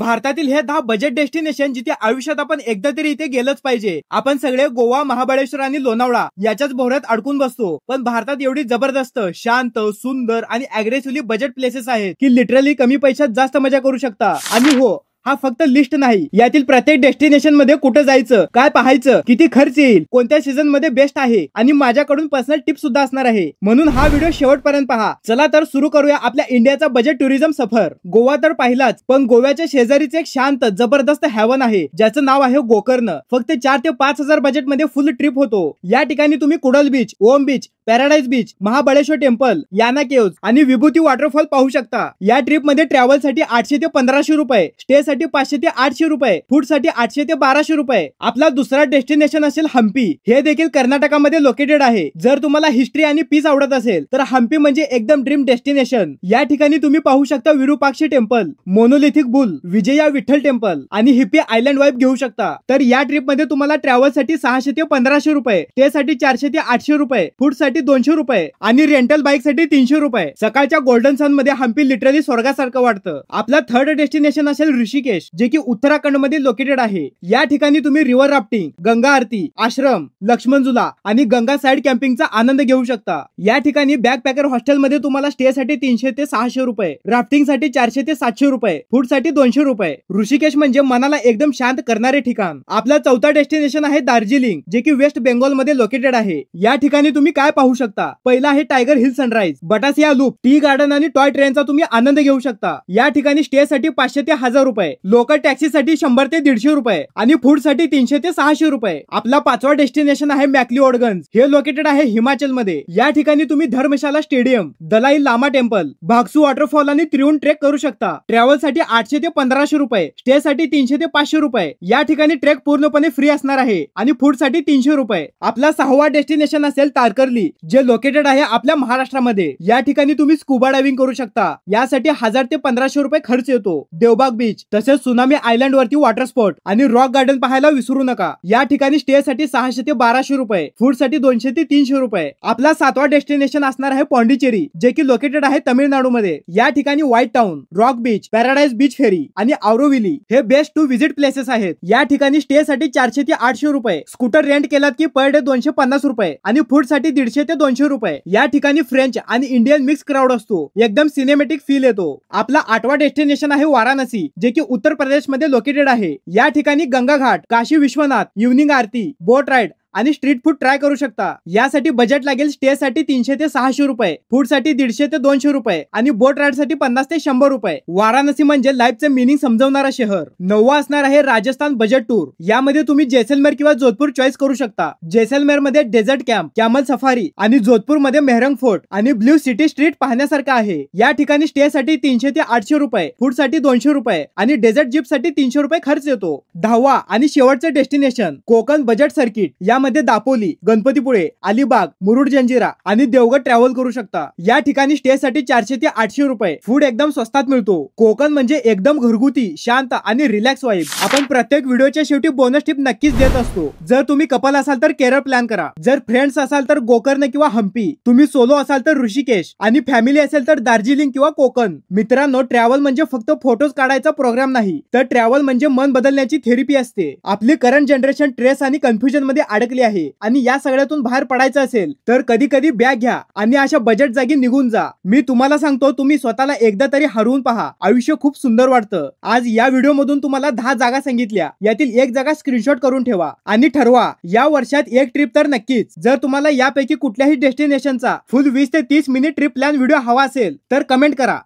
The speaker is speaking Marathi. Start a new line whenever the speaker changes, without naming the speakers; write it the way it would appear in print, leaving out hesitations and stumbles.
भारतातील हे 10 बजेट डेस्टिनेशन जिथे आयुष्यात आपण एकदा तरी इथे गेलंच पाहिजे। आपण सगळे गोवा, महाबळेश्वर आणि लोणावळा याच्याच भोवऱ्यात अडकून बसतो, पण भारतात एवढी जबरदस्त, शांत, सुंदर आणि अग्रेसिव्हली बजेट प्लेसेस आहेत की लिटरली कमी पैशात जास्त मजा करू शकता। आणि हो, हा फक्त लिस्ट नाही, यातील प्रत्येक डेस्टिनेशन मध्ये कुठे जायचं, काय पाहायचं, किती खर्च येईल, कोणत्या सीझन मध्ये बेस्ट आहे आणि माझ्याकडून पर्सनल टिप्स सुद्धा असणार आहे। म्हणून हा व्हिडिओ शेवटपर्यंत पहा। चला तर सुरू करूया आपल्या इंडियाचा बजेट टुरिझम सफर। गोवा तर पाहिलाच, पण गोव्याच्या शेजारीच एक शांत जबरदस्त हेवन आहे ज्याचं नाव आहे गोकर्ण। फक्त 4 ते 5 हजार बजेट मध्ये फुल ट्रिप होतो। या ठिकाणी तुम्ही Kudle beach, Om beach, paradise beach, Mahabaleshwar temple, Yana caves आणि विभूती वॉटरफॉल पाहू शकता। या ट्रिप मध्ये ट्रॅव्हल साठी 800 ते 1500 रुपये, स्टे साठी 500 ते 800 रुपये, फूड साठी 800 ते 1200 रुपये। आपला दुसरा डेस्टिनेशन असेल हम्पी। हे देखील कर्नाटकामध्ये लोकेटेड आहे। जर तुम्हाला हिस्ट्री आणि पीस आवडत असेल तर हम्पी म्हणजे एकदम ड्रीम डेस्टिनेशन। या ठिकाणी तुम्ही पाहू शकता Virupakshi temple, monolithic bull, Vijaya Vitthala temple आणि हिप्पी आयलंड वाइब घेऊ शकता। तर या ट्रिप मध्ये तुम्हाला ट्रॅव्हल साठी 600 ते 1500 रुपये, स्टे साठी 400 ते 800 रुपये, फूड साठी 200 रुपये आणि रेंटल बाईक साठी 300 रुपये। सकाळच्या गोल्डन सन मध्ये हम्पी लिटरली स्वर्गासारखं वाटतं। आपला थर्ड डेस्टिनेशन असेल ऋषिकेश, जे की उत्तराखंड मध्ये लोकेटेड आहे। या ठिकाणी तुम्ही रिव्हर राफ्टिंग, गंगा आरती, आश्रम, लक्ष्मण झुला आणि गंगा साइड कॅम्पिंगचा आनंद घेऊ शकता। या ठिकाणी बॅकपॅकर हॉस्टेल मध्ये तुम्हाला स्टे साठी 300 ते 600 रुपये, राफ्टिंग साठी 400 ते 700 रुपये, फूड साठी 200 रुपये। ऋषिकेश म्हणजे मनाला एकदम शांत करणारे ठिकाण। आपला चौथा डेस्टिनेशन आहे दार्जिलिंग, जे की वेस्ट बेंगॉल मध्ये लोकेटेड आहे। या ठिकाणी तुम्ही काय पाहू शकता? पहिला आहे tiger hill sunrise, Batasia loop, tea garden आणि टॉय ट्रेनचा तुम्ही आनंद घेऊ शकता। या ठिकाणी स्टे साठी 500 ते 1000 रुपये, लोकल टॅक्सी साठी 100 ते 150 रुपये आणि फूड साठी 300 ते 600 रुपये। आपला पाचवा डेस्टिनेशन आहे मॅक्लिओडगंज। हे लोकेटेड आहे हिमाचल मध्ये। या ठिकाणी तुम्ही Dharamshala stadium, Dalai Lama temple, Bhagsu waterfall आणि त्रिउंड ट्रेक करू शकता। ट्रॅव्हल साठी 800 ते 1500 रुपये, स्टे साठी 300 ते 500 रुपये। या ठिकाणी ट्रेक पूर्णपणे फ्री असणार आहे आणि फूड साठी 300 रुपये। आपला 6वा डेस्टिनेशन असेल तारकर्ली, जे लोकेटेड आहे आपल्या महाराष्ट्रामध्ये। या ठिकाणी तुम्ही स्कुबा डायव्हिंग करू शकता। यासाठी 1000 ते 1500 रुपये खर्च येतो। देवबाग बीच तसेच सुनामी आयलंड वरती वॉटर स्पोर्ट आणि रॉक गार्डन पाहायला विसरू नका। या ठिकाणी स्टे साठी 600 ते 1200 रुपये, फूड साठी 200 ते 300 रुपये। आपला 7वा डेस्टिनेशन असणार आहे पॉंडिचेरी, जे की लोकेटेड आहे तमिळनाडू मध्ये। या ठिकाणी white town, rock beach, paradise beach ferry आणि आवरोविली हे बेस्ट टू विजिट प्लेसेस आहेत। या ठिकाणी स्टे साठी 400 ते 800 रुपये, स्कूटर रेंट केलात की पर डे 250 रुपये आणि फूड साठी 150 ते 200 रुपये। या ठिकाणी फ्रेंच आणि इंडियन मिक्स क्राऊड असतो, एकदम सिनेमॅटिक फील येतो। आपला 8वा डेस्टिनेशन आहे वाराणसी, जे की उत्तर प्रदेश मध्ये लोकेटेड आहे। या ठिकाणी गंगा घाट, काशी विश्वनाथ, इव्हनिंग आरती, बोट राईड आणि स्ट्रीट फूड ट्राय करू शकता। यासाठी बजेट लागेल स्टे साठी 300 ते 600 रुपये, फूड साठी 150 ते 200 रुपये आणि बोट राईड साठी 50 ते 100 रुपये। वाराणसी म्हणजे लाईफचे मिनिंग समजवणारा शहर। 9वा असणार आहे राजस्थान बजेट टूर। यामध्ये तुम्ही जैसलमेर किंवा जोधपूर चॉईस करू शकता। जैसलमेर मध्ये डेझर्ट कॅम्प, कॅमल सफारी आणि जोधपूर मध्ये मेहरंग फोर्ट आणि ब्ल्यू सिटी स्ट्रीट पाहण्यासारखं आहे। या ठिकाणी स्टे साठी 300 ते 800 रुपये, फूड साठी 200 रुपये आणि डेझर्ट जीप साठी 300 रुपये खर्च येतो। 10वा आणि शेवटचे डेस्टिनेशन कोकण बजेट सर्किट। मध्ये दापोली, गणपतीपुळे, अलिबाग, मुरुड जंजिरा आणि देवगड ट्रॅव्हल करू शकता। या ठिकाणी स्टे साठी 400 ते 800 रुपये, फूड एकदम स्वस्तात मिळतो। कोकण म्हणजे एकदम घरगुती, शांत आणि रिलॅक्स वाइब। आपण प्रत्येक व्हिडिओच्या शेवटी बोनस टिप नक्कीच देत असतो। जर तुम्ही कपल असाल तर केरळ प्लॅन करा, जर फ्रेंड्स असाल तर गोकर्ण किंवा हम्पी, तुम्ही सोलो असाल तर ऋषिकेश आणि फॅमिली असेल तर दार्जिलिंग किंवा कोकण। मित्रांनो, ट्रॅव्हल म्हणजे फक्त फोटोज काढायचा प्रोग्राम नाही, तर ट्रॅव्हल म्हणजे मन बदलण्याची थेरपी असते। आपली करंट जनरेशन स्ट्रेस आणि कन्फ्युजन मध्ये अडकली आहे आणि या सगळ्यातून बाहेर पडायचं असेल तर कधी कधी बॅग घ्या आणि अशा बजेट जागी निघून जा। मी तुम्हाला सांगतो, तुम्ही स्वतःला एकदा तरी हरवून पहा, आयुष्य खूप सुंदर वाटतं। आज या व्हिडिओ मधून तुम्हाला 10 जागा सांगितल्या, यातील एक जागा स्क्रीनशॉट करून ठेवा आणि ठरवा या वर्षात एक ट्रिप तर नक्कीच। जर तुम्हाला यापैकी कुठल्याही डेस्टिनेशनचा फुल 20 ते 30 मिनिट ट्रिप प्लॅन व्हिडिओ हवा असेल तर कमेंट करा।